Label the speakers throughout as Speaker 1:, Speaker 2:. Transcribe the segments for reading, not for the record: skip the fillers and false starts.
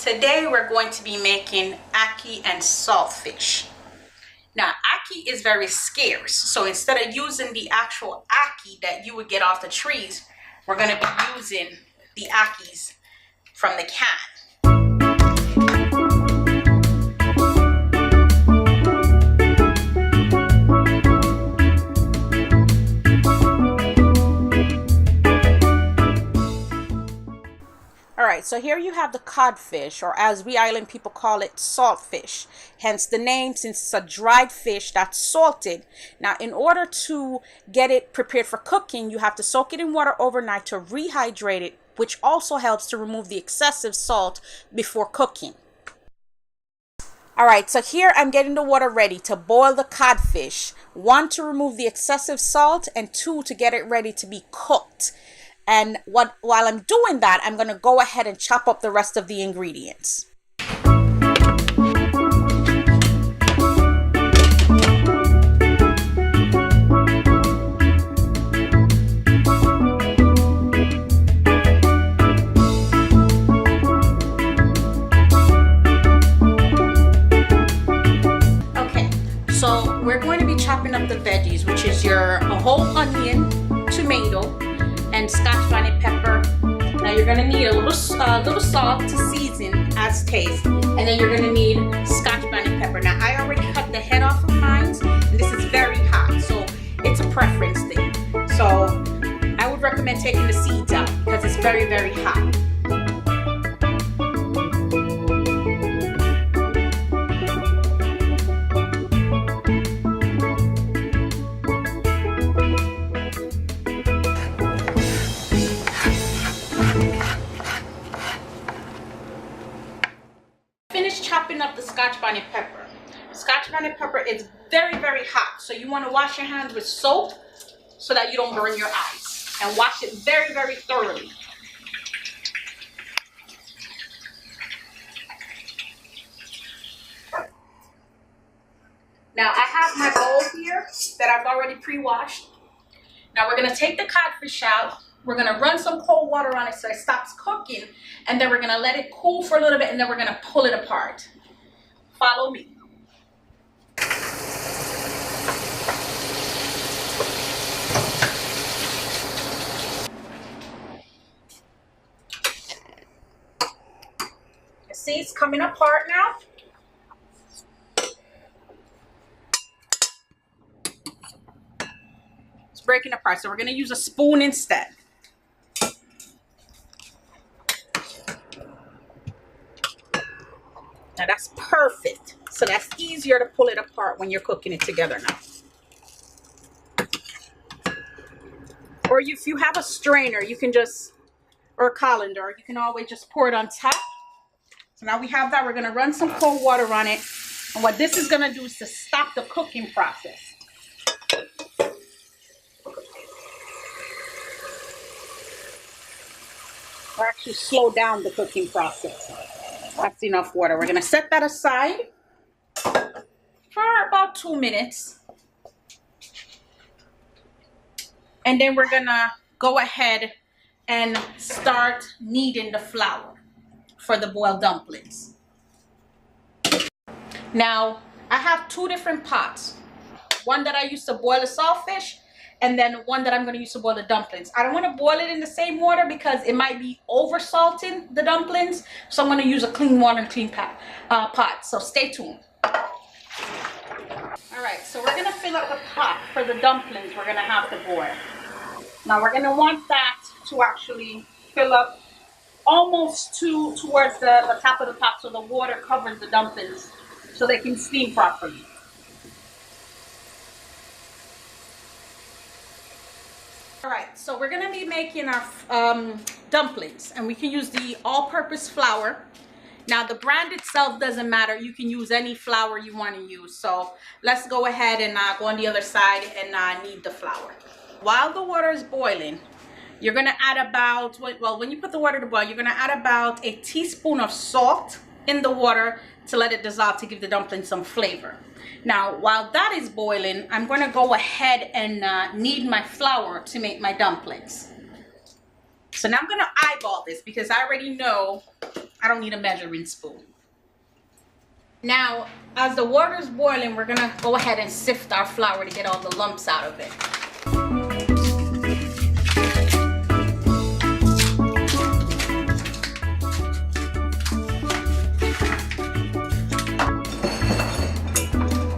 Speaker 1: Today we're going to be making ackee and saltfish. Now ackee is very scarce, so instead of using the actual ackee that you would get off the trees, we're going to be using the ackees from the can. Alright, so here you have the codfish, or as we island people call it, saltfish. Hence the name, since it's a dried fish that's salted. Now, in order to get it prepared for cooking, you have to soak it in water overnight to rehydrate it, which also helps to remove the excessive salt before cooking. Alright, so here I'm getting the water ready to boil the codfish. 1, to remove the excessive salt, and 2, to get it ready to be cooked. And while I'm doing that, I'm going to go ahead and chop up the rest of the ingredients. Okay, so we're going to be chopping up the veggies, which is a whole onion, tomato, and Scotch Bonnet pepper. Now you're gonna need a little salt to season as taste, and then you're gonna need Scotch Bonnet pepper. Now I already cut the head off of mine, and this is very hot, so it's a preference thing. So I would recommend taking the seeds out because it's very, very hot. Chopping up the Scotch Bonnet pepper. Scotch Bonnet pepper is very, very hot, so you want to wash your hands with soap so that you don't burn your eyes, and wash it very, very thoroughly. Now I have my bowl here that I've already pre-washed. Now we're going to take the codfish out. We're going to run some cold water on it so it stops cooking, and then we're going to let it cool for a little bit, and then we're going to pull it apart. Follow me. You see it's coming apart now? It's breaking apart, so we're going to use a spoon instead. Now that's perfect. So that's easier to pull it apart when you're cooking it together now. Or if you have a strainer, you can just, or a colander, you can always just pour it on top. So now we have that. We're going to run some cold water on it. And what this is going to do is to stop the cooking process. Or actually slow down the cooking process. That's enough water. We're going to set that aside for about 2 minutes. And then we're going to go ahead and start kneading the flour for the boiled dumplings. Now, I have 2 different pots. One that I used to boil the saltfish, and then one that I'm going to use to boil the dumplings. I don't want to boil it in the same water because it might be over salting the dumplings. So I'm going to use a clean water and clean pot. So stay tuned. Alright, so we're going to fill up the pot for the dumplings we're going to have to boil. Now we're going to want that to actually fill up almost towards the top of the pot, so the water covers the dumplings so they can steam properly. Alright, so we're going to be making our dumplings, and we can use the all-purpose flour. Now the brand itself doesn't matter. You can use any flour you want to use. So let's go ahead and go on the other side and knead the flour. While the water is boiling, you're going to add about, well, when you put the water to boil, you're going to add about a teaspoon of salt in the water to let it dissolve, to give the dumplings some flavor. Now, while that is boiling, I'm going to go ahead and knead my flour to make my dumplings. So now I'm going to eyeball this because I already know I don't need a measuring spoon. Now, as the water is boiling, we're gonna go ahead and sift our flour to get all the lumps out of it.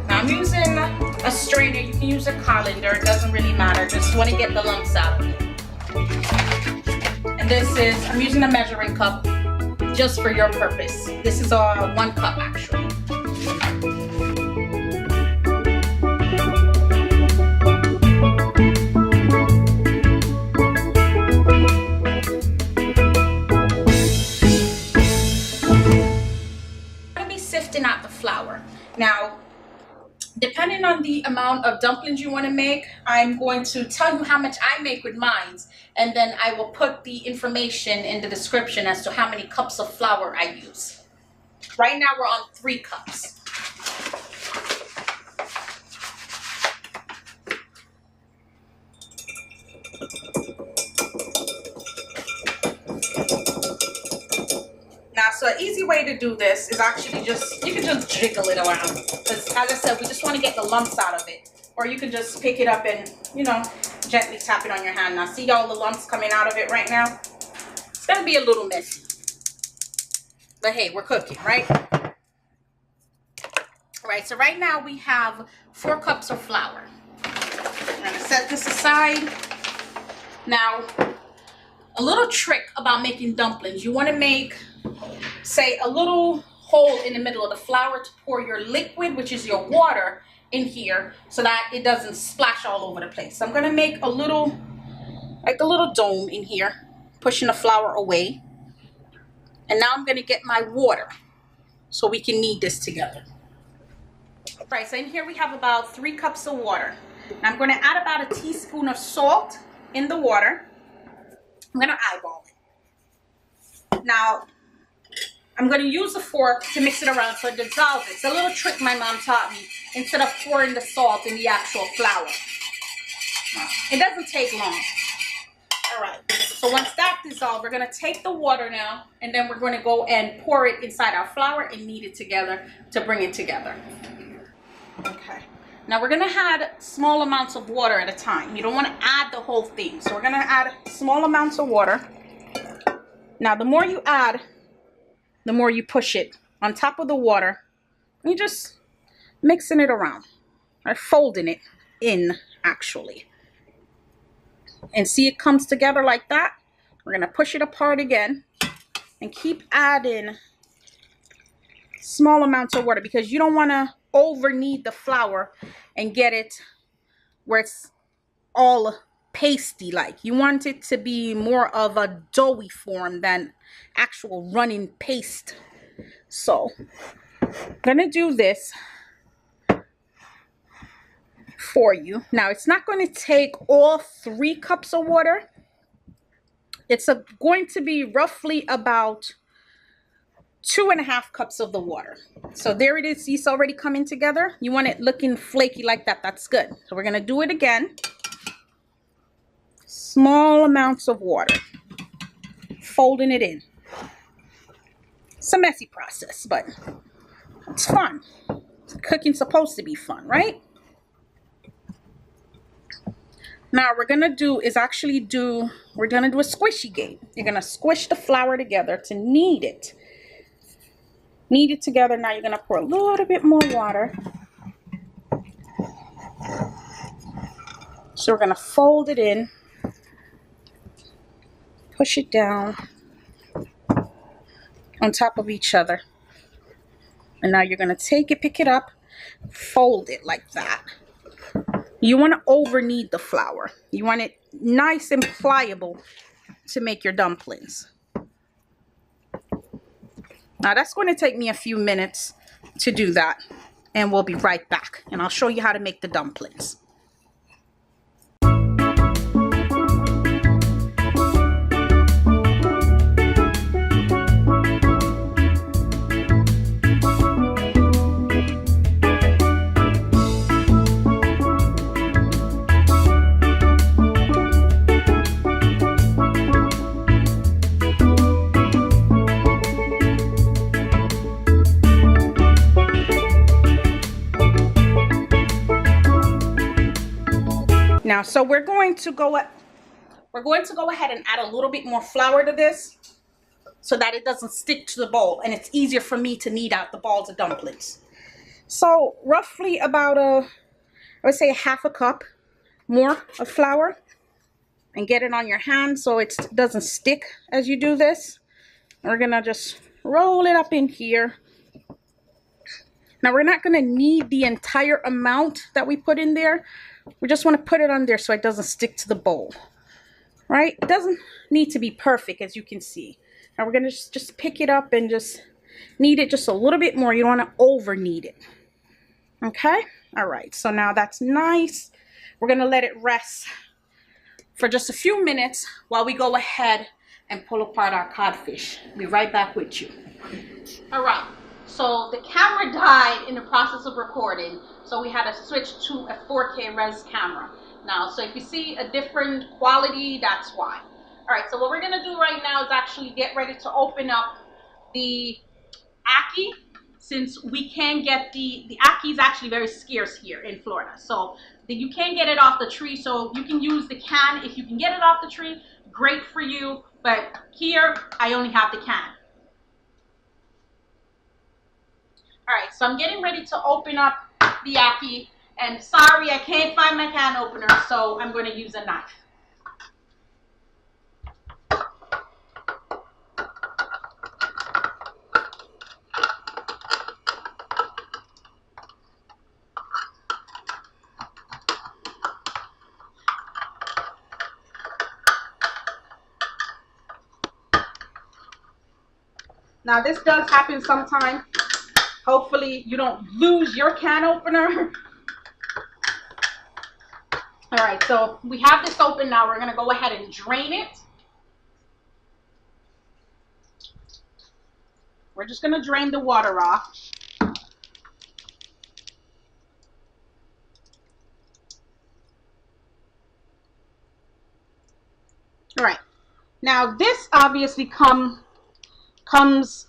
Speaker 1: Now I'm using a strainer. You can use a colander, it doesn't really matter. Just want to get the lumps out of it. And this is, I'm using a measuring cup just for your purpose. This is a 1 cup actually. Out the flour. Now, depending on the amount of dumplings you want to make, I'm going to tell you how much I make with mine, and then I will put the information in the description as to how many cups of flour I use. Right now we're on 3 cups. Now, so an easy way to do this is actually just, you can just jiggle it around. Because as I said, we just want to get the lumps out of it. Or you can just pick it up and, you know, gently tap it on your hand. Now, see all the lumps coming out of it right now? It's going to be a little messy. But hey, we're cooking, right? All right, so right now we have 4 cups of flour. I'm going to set this aside. Now, a little trick about making dumplings. You want to make, say, a little hole in the middle of the flour to pour your liquid, which is your water, in here so that it doesn't splash all over the place. So I'm going to make a little, like a little dome in here, pushing the flour away. And now I'm going to get my water so we can knead this together. All right, so in here we have about 3 cups of water. Now I'm going to add about a teaspoon of salt in the water. I'm going to eyeball it. Now, I'm going to use a fork to mix it around so it dissolves it. It's a little trick my mom taught me. Instead of pouring the salt in the actual flour. It doesn't take long. All right. So once that dissolves, we're going to take the water now, and then we're going to go and pour it inside our flour and knead it together to bring it together. Okay. Now we're going to add small amounts of water at a time. You don't want to add the whole thing. So we're going to add small amounts of water. Now the more you add, the more you push it on top of the water. You just mixing it around, or folding it in actually. And see, it comes together like that. We're going to push it apart again and keep adding small amounts of water because you don't want to over knead the flour and get it where it's all pasty like. You want it to be more of a doughy form than actual running paste. So I'm gonna do this for you. Now it's not going to take all 3 cups of water. It's going to be roughly about 2.5 cups of the water. So there it is. It's already coming together. You want it looking flaky like that. That's good. So we're going to do it again. Small amounts of water. Folding it in. It's a messy process, but it's fun. Cooking's supposed to be fun, right? Now we're going to do is we're going to do a squishy game. You're going to squish the flour together to knead it. Knead it together. Now you're going to pour a little bit more water. So we're going to fold it in. Push it down on top of each other. And now you're going to take it, pick it up, fold it like that. You want to over knead the flour. You want it nice and pliable to make your dumplings. Now that's going to take me a few minutes to do that, and we'll be right back, and I'll show you how to make the dumplings. Now, so we're going to go ahead and add a little bit more flour to this so that it doesn't stick to the bowl and it's easier for me to knead out the balls of dumplings. So roughly about I would say a half a cup more of flour, and get it on your hand so it doesn't stick as you do this. We're gonna just roll it up in here. Now we're not gonna knead the entire amount that we put in there. We just want to put it on there so it doesn't stick to the bowl, right? It doesn't need to be perfect, as you can see. Now we're gonna just pick it up and just knead it just a little bit more. You don't want to over knead it. Okay, all right, so now that's nice. We're gonna let it rest for just a few minutes while we go ahead and pull apart our codfish. I'll be right back with you. All right, so the camera died in the process of recording, so we had to switch to a 4K res camera. Now, so if you see a different quality, that's why. All right, so what we're gonna do right now is actually get ready to open up the Ackee, since we can get the Ackee is actually very scarce here in Florida. So you can't get it off the tree, so you can use the can. If you can get it off the tree, great for you, but here I only have the can. All right, so I'm getting ready to open up the Ackee, and sorry, I can't find my can opener, so I'm going to use a knife. Now this does happen sometimes. Hopefully you don't lose your can opener. All right, so we have this open now. We're gonna go ahead and drain it. We're just gonna drain the water off. All right, now this obviously comes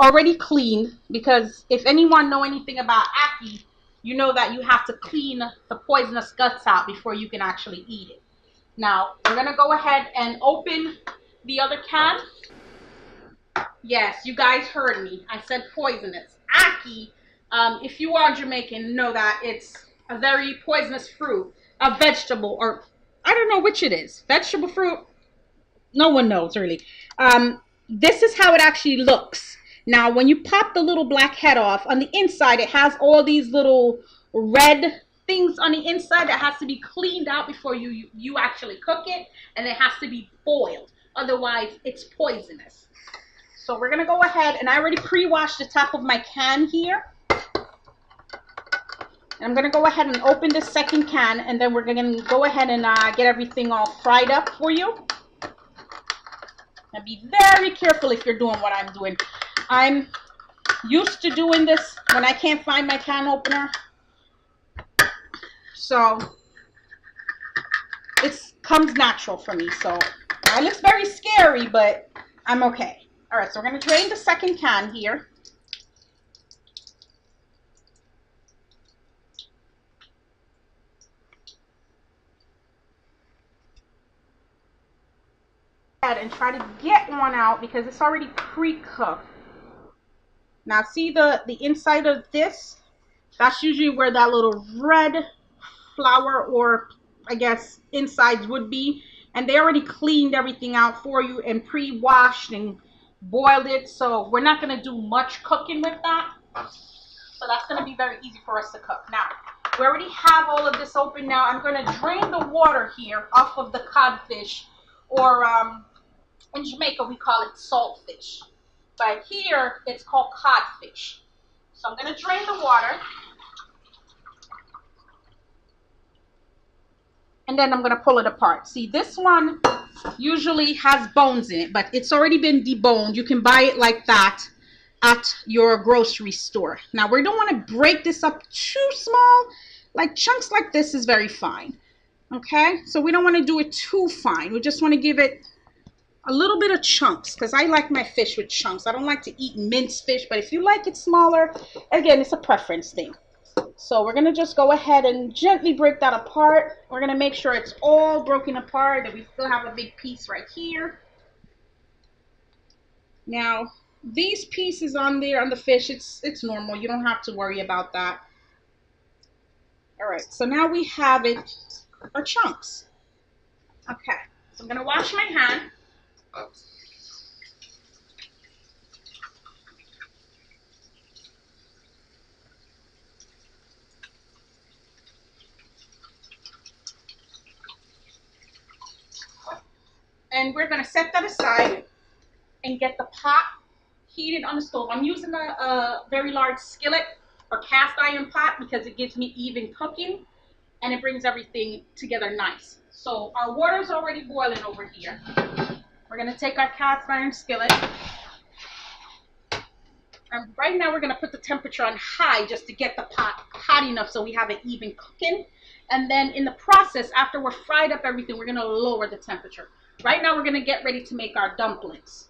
Speaker 1: already cleaned, because if anyone know anything about Ackee, you know that you have to clean the poisonous guts out before you can actually eat it. Now we're gonna go ahead and open the other can. Yes, you guys heard me. I said poisonous. Ackee, if you are Jamaican, know that it's a very poisonous fruit, a vegetable, or I don't know which it is. Vegetable, fruit? No one knows really. This is how it actually looks. Now, when you pop the little black head off, on the inside, it has all these little red things on the inside that has to be cleaned out before you actually cook it, and it has to be boiled. Otherwise, it's poisonous. So we're going to go ahead, and I already pre-washed the top of my can here. And I'm going to go ahead and open this second can, and then we're going to go ahead and get everything all fried up for you. Now be very careful if you're doing what I'm doing. I'm used to doing this when I can't find my can opener. So it comes natural for me. So it looks very scary, but I'm okay. All right, so we're going to drain the second can here. And try to get one out because it's already pre-cooked. Now see the inside of this? That's usually where that little red flour, or I guess insides, would be. And they already cleaned everything out for you and pre-washed and boiled it. So we're not going to do much cooking with that. So that's going to be very easy for us to cook. Now, we already have all of this open now. I'm going to drain the water here off of the codfish, or in Jamaica we call it saltfish, but here it's called codfish. So I'm going to drain the water, and then I'm going to pull it apart. See, this one usually has bones in it, but it's already been deboned. You can buy it like that at your grocery store. Now we don't want to break this up too small. Like chunks like this is very fine. Okay, so we don't want to do it too fine. We just want to give it a little bit of chunks, because I like my fish with chunks. I don't like to eat minced fish, but if you like it smaller, again, it's a preference thing. All So we're gonna just go ahead and gently break that apart. We're gonna make sure it's all broken apart, that we still have a big piece right here. Now, these pieces on there on the fish, it's normal. You don't have to worry about that. All right, so now we have it, our chunks. Okay, so I'm gonna wash my hand. And we're gonna set that aside and get the pot heated on the stove. I'm using a very large skillet or cast iron pot because it gives me even cooking and it brings everything together nice. So our water's already boiling over here. We're gonna take our cast iron skillet. And right now we're gonna put the temperature on high just to get the pot hot enough so we have it even cooking. And then in the process, after we're fried up everything, we're gonna lower the temperature. Right now we're gonna get ready to make our dumplings.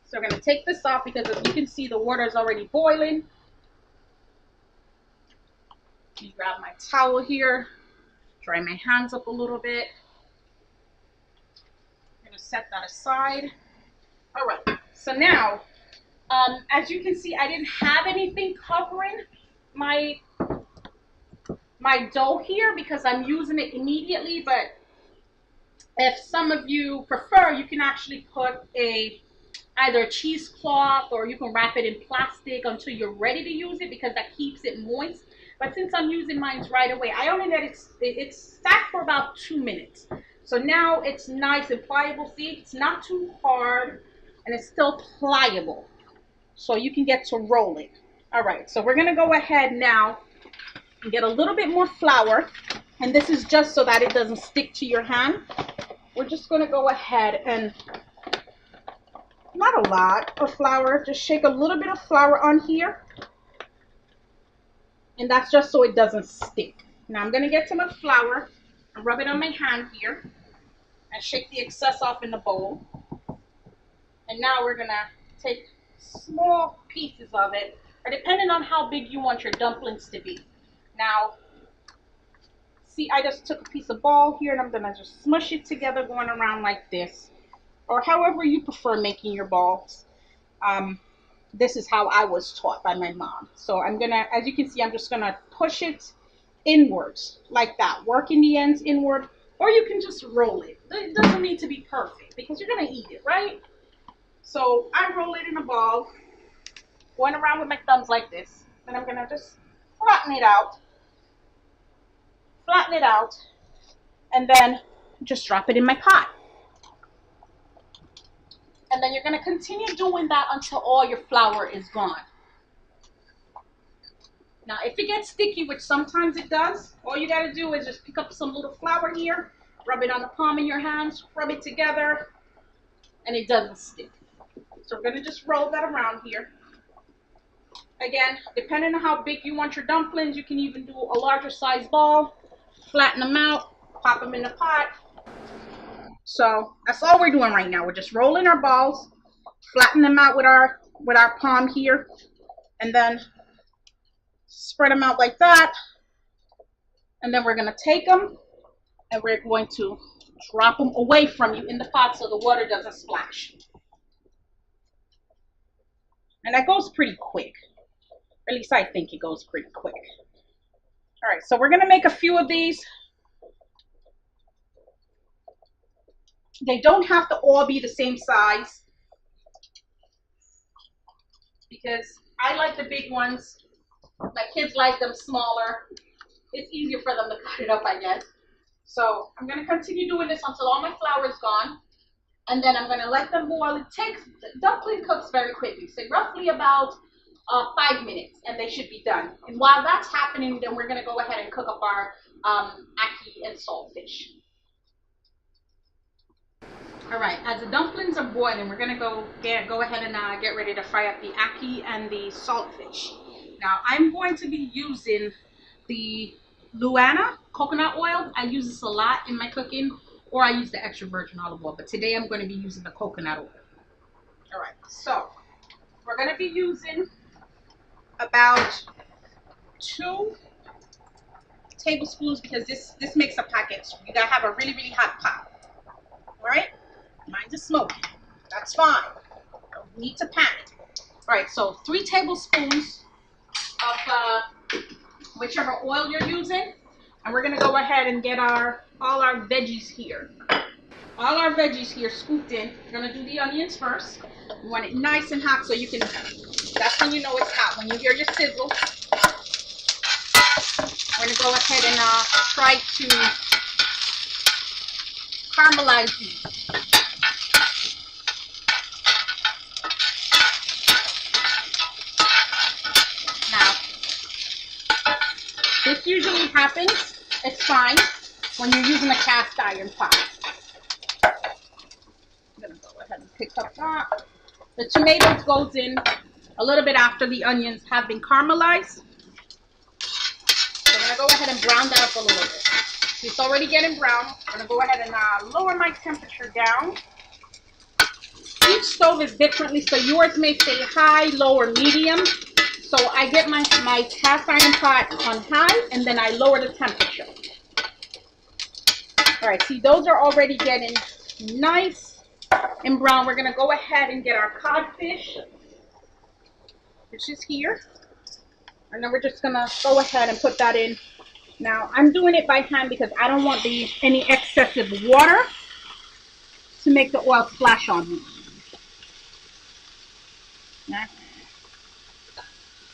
Speaker 1: So we're gonna take this off because as you can see, the water is already boiling. Let me grab my towel here, dry my hands up a little bit. I'm gonna set that aside. All right, so now, as you can see, I didn't have anything covering my dough here because I'm using it immediately, but if some of you prefer, you can actually put either a cheesecloth or you can wrap it in plastic until you're ready to use it because that keeps it moist. But since I'm using mine right away, I only let it sat for about 2 minutes. So now it's nice and pliable. See, it's not too hard and it's still pliable. So you can get to roll it. All right, so we're gonna go ahead now and get a little bit more flour. And this is just so that it doesn't stick to your hand. We're just gonna go ahead and, not a lot of flour, just shake a little bit of flour on here. And that's just so it doesn't stick. Now I'm gonna get some of the flour and rub it on my hand here and shake the excess off in the bowl. And now we're gonna take small pieces of it, or depending on how big you want your dumplings to be. Now, see, I just took a piece of ball here and I'm gonna just smush it together going around like this, or however you prefer making your balls. This is how I was taught by my mom. So I'm gonna, as you can see, I'm just gonna push it inwards like that, working the ends inward, or you can just roll it. It doesn't need to be perfect because you're gonna eat it, right? So I roll it in a ball, going around with my thumbs like this. Then I'm gonna just flatten it out, and then just drop it in my pot. And then you're gonna continue doing that until all your flour is gone. Now, if it gets sticky, which sometimes it does, all you gotta do is just pick up some little flour here, rub it on the palm of your hands, rub it together, and it doesn't stick. So we're gonna just roll that around here. Again, depending on how big you want your dumplings, you can even do a larger size ball, flatten them out, pop them in the pot. So that's all we're doing right now. We're just rolling our balls, flatten them out with our palm here, and then spread them out like that. And then we're gonna take them and we're going to drop them away from you in the pot so the water doesn't splash. And that goes pretty quick. At least I think it goes pretty quick. All right, so we're gonna make a few of these. They don't have to all be the same size because I like the big ones. My kids like them smaller. It's easier for them to cut it up, I guess. So I'm gonna continue doing this until all my flour is gone. And then I'm gonna let them boil. It takes, dumpling cooks very quickly. So roughly about 5 minutes and they should be done. And while that's happening, then we're gonna go ahead and cook up our ackee and saltfish. All right, as the dumplings are boiling, we're gonna go ahead and get ready to fry up the ackee and the saltfish. Now, I'm going to be using the Luana coconut oil. I use this a lot in my cooking, or I use the extra virgin olive oil, but today I'm going to be using the coconut oil. All right, so we're going to be using about 2 tablespoons because this makes a packet. So you gotta have a really, really hot pot. All right, mine's is smoking. That's fine. Don't need to pan it. All right, so 3 tablespoons of whichever oil you're using, and we're gonna go ahead and get all our veggies here. All our veggies here scooped in. We're gonna do the onions first. You want it nice and hot so you can. That's when you know it's hot. When you hear your sizzle, we're gonna go ahead and try to caramelize these. Now, this usually happens. It's fine when you're using a cast iron pot. I'm gonna go ahead and pick up that. The tomatoes goes in a little bit after the onions have been caramelized. So I'm gonna go ahead and brown that up a little bit. It's already getting brown. I'm gonna go ahead and lower my temperature down. Each stove is differently, so yours may say high, low, or medium. So I get my cast iron pot on high, and then I lower the temperature. All right, see, those are already getting nice and brown. We're gonna go ahead and get our codfish, which is here. And then we're just gonna go ahead and put that in. Now, I'm doing it by hand because I don't want any excessive water to make the oil splash on me.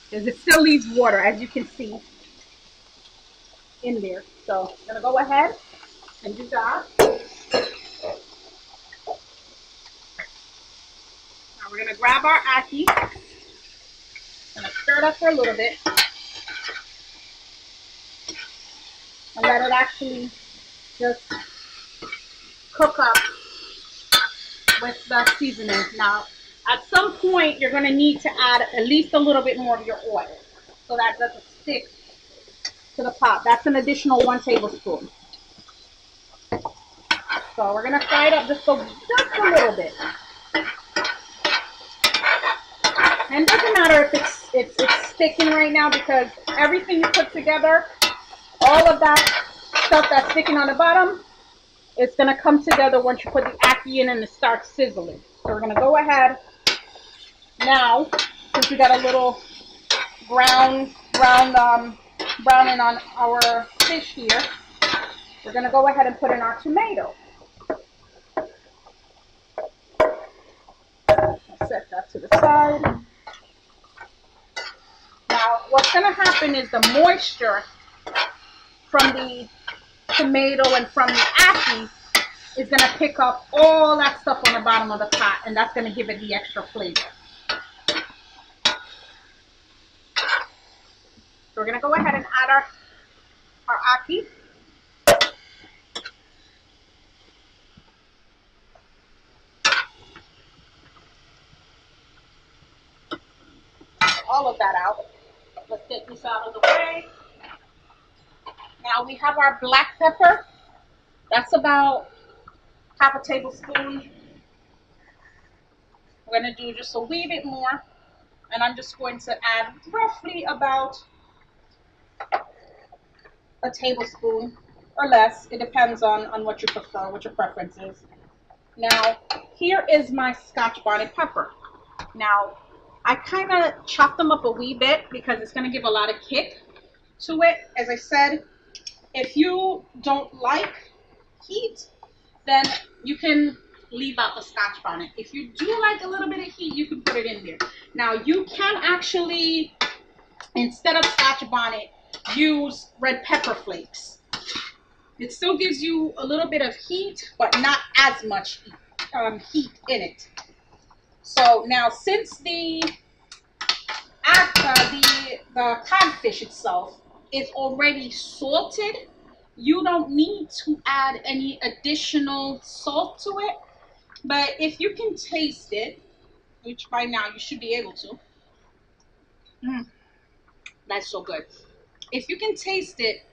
Speaker 1: Because it still leaves water, as you can see, in there. So I'm gonna go ahead and do that. Now we're gonna grab our ackee. Gonna stir it up for a little bit. And let it actually just cook up with the seasoning. Now, at some point, you're gonna need to add at least a little bit more of your oil so that doesn't stick to the pot. That's an additional 1 tablespoon. So we're gonna fry it up just a little bit. And it doesn't matter if it's sticking right now because everything you put together, all of that stuff that's sticking on the bottom, it's gonna come together once you put the ackee in and it starts sizzling. So we're gonna go ahead now, since we got a little browning on our fish here, we're gonna go ahead and put in our tomato. I'll set that to the side. Now, what's gonna happen is the moisture from the tomato and from the ackee is going to pick up all that stuff on the bottom of the pot, and that's going to give it the extra flavor. So we're going to go ahead and add our ackee. All of that out. Let's get this out of the way. Now we have our black pepper. That's about half a tablespoon. We're going to do just a wee bit more. And I'm just going to add roughly about a tablespoon or less. It depends on what you prefer, what your preference is. Now, here is my Scotch Bonnet pepper. Now, I kind of chop them up a wee bit because it's going to give a lot of kick to it. As I said, if you don't like heat, then you can leave out the Scotch Bonnet. If you do like a little bit of heat, you can put it in there. Now, you can actually, instead of Scotch Bonnet, use red pepper flakes. It still gives you a little bit of heat, but not as much heat in it. So now, since the codfish itself is already salted, you don't need to add any additional salt to it. But if you can taste it, which by now you should be able to, that's so good. If you can taste it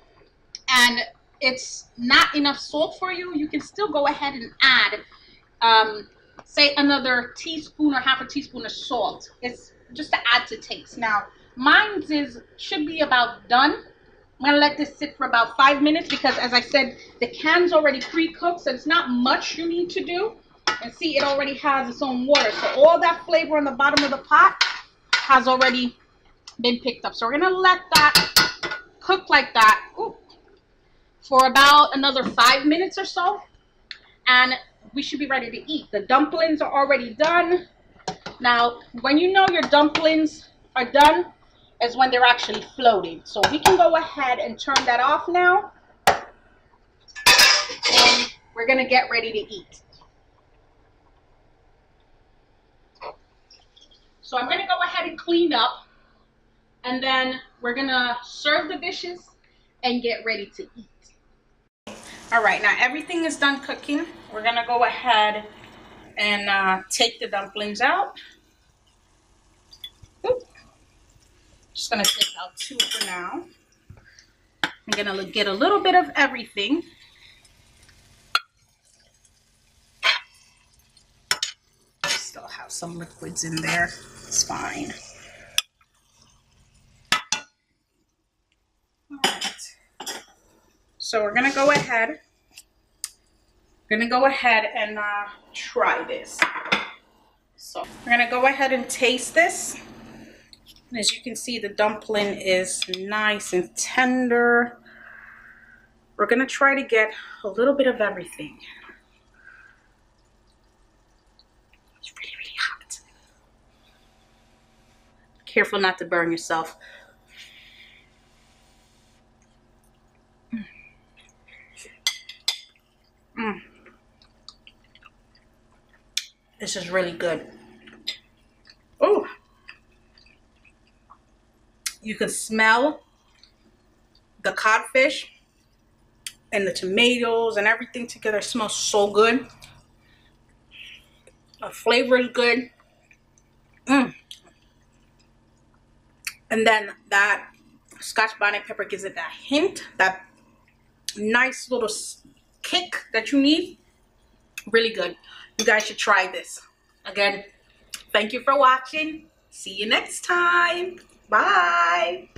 Speaker 1: and it's not enough salt for you, you can still go ahead and add, say, another teaspoon or half a teaspoon of salt. It's just to add to taste. Now, Mine should be about done. I'm gonna let this sit for about 5 minutes because, as I said, the can's already pre-cooked, so it's not much you need to do. And see, it already has its own water, so all that flavor on the bottom of the pot has already been picked up. So we're gonna let that cook like that for about another 5 minutes or so, and we should be ready to eat. The dumplings are already done. Now, when you know your dumplings are done is when they're actually floating. So we can go ahead and turn that off now, and we're gonna get ready to eat. So I'm gonna go ahead and clean up, and then we're gonna serve the dishes and get ready to eat. All right, now everything is done cooking. We're gonna go ahead and take the dumplings out. Oop. Just gonna take out 2 for now. I'm gonna get a little bit of everything. Still have some liquids in there. It's fine. All right. So we're gonna go ahead. And try this. So we're gonna go ahead and taste this. As you can see, the dumpling is nice and tender. We're gonna try to get a little bit of everything. It's really, really hot. Careful not to burn yourself. This is really good. Oh, you can smell the codfish and the tomatoes and everything together. It smells so good. The flavor is good. And then that Scotch bonnet pepper gives it that hint, that nice little kick that you need. Really good. You guys should try this. Again, thank you for watching. See you next time. Bye.